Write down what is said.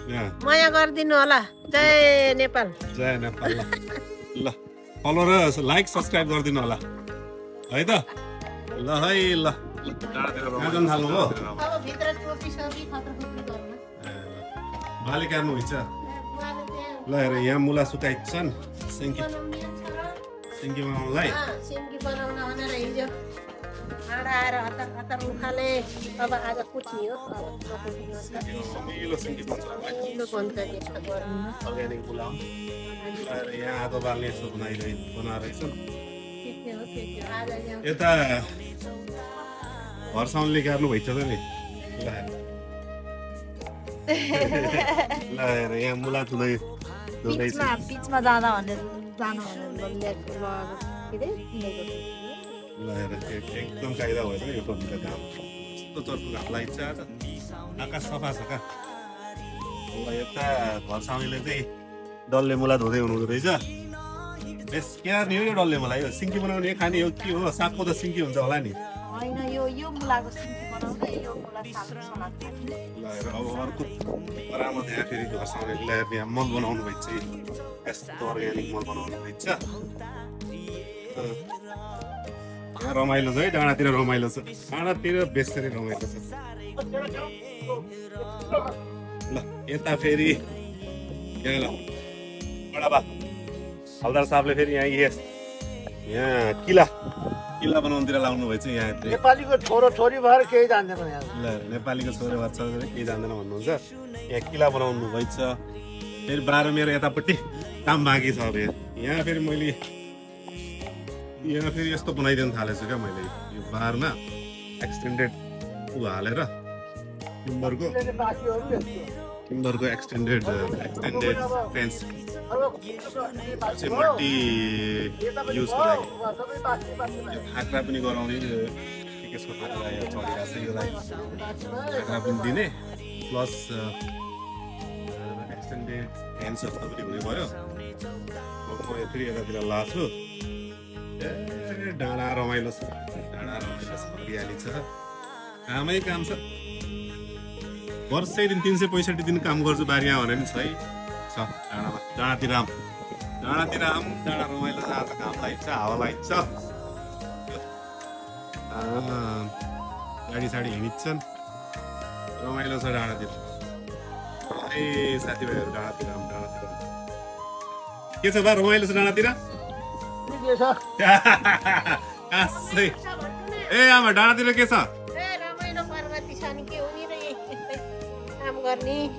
माया गरिदिनु होला। जय नेपाल। जय नेपाल। ल फलो र लाइक सब्सक्राइब गरिदिनु होला है त। ल है ल कहाँ जानु थाल्नु हो? अब भित्र टोपी सोपी खत्र खत्र गर्नु। बाली काट्नु हुन्छ। ल हेर यहाँ मुला सुकाइछन् सिङ्की बनाउनलाई। सिङ्की बनाउन भनेर हिजो आँडा आएर हतार हतार उखाले। अब आज कुच्ने हो। रमाइलो सिङ्की बन्छ अर्ग्यानिक मुला हो। यहाँ आगो बाल्ने यसो बनाएछन्। यता भर्साउनले गाड्नु भइछ त नि। ल हेर यहाँ मुला धुँदैछ। बिचमा जाँदा भनेर जानु ल हेर एकदम कायदा भएछ यो टोपीको घाम यस्तो चर्को घाम लाग्छ आज। आकाश सफा छ का। ल यता भर्साउनेले चाहिँ डल्ले मुला धुँदै हुनुहुँदो रहेछ। बेस क्या नि हो यो डल्ले मुला? यो सिङ्की बनाउने खाने हो के हो? सागको त सिङ्की हुन्छ होला नि। होइन यो मुलाको सिङ्की बनाउँदा यो मुला सलाद खाने। ल हेर अब अर्को राम्रो त्यहाँ फेरि भर्साउनेले यहाँ मल बनाउनु भइन्छ। यस्तो अर्ग्यानिक मल बनाउनु भइन्छ। यहाँ रमाइलो छ है। डाँडातिर रमाइलो छ। डाँडातिर बेसरी रमाइलो छ। ल यता फेरि यहाँ ल बडाबा हलदार साहबले फेरि यहाँ किला बनाउनुतिर लाउनु भएछ। यहाँ नेपालीको छोरो छोरी भएर केही जान्दैन यहाँ। ल नेपालीको छोरो बाच्छा केही जान्दैन भन्नुहुन्छ। यहाँ किला बनाउनु भएछ। फेरि बाह्र मेरो यतापट्टि काम बाँकी छ। अब यहाँ फेरि मैले यहाँ फेरि यस्तो बनाइदिनु थालेछु क्या मैले। यो बारमा एक्सटेन्डेड ऊ हालेर टिम्बरको एक्सटेन्डेड फेन्स चाहिँ मट्टी युजको लागि खाक्रा पनि गराउने केसको खाक्रा चढिरहेको छ। यो लागि खाक्रा पनि दिने प्लस एक्सटेन्डेड फेन्स जस्तो पनि हुने भयो। म फेरि यतातिर लाग्छु। डाँडा रमाइलो छ। हरियाली छ। कामै काम छ। वर्षै दिन 365 दिन काम गर्छु बारीमा भने पनि छ है। छ डाँडामा। डाँडातिर डाँडा रमाइलो छ। आज घाम लाग्छ हावा लाग्छ। गाडी साडी हिँडिन्छन्। रमाइलो छ डाँडातिर। ए साथीभाइहरू डाँडातिर के छ बा? रमाइलो छ डाँडातिर। ए आमा डाँडातिर के छ? रमाइलो पर्वती छ नि के हो नि र काम गर्ने।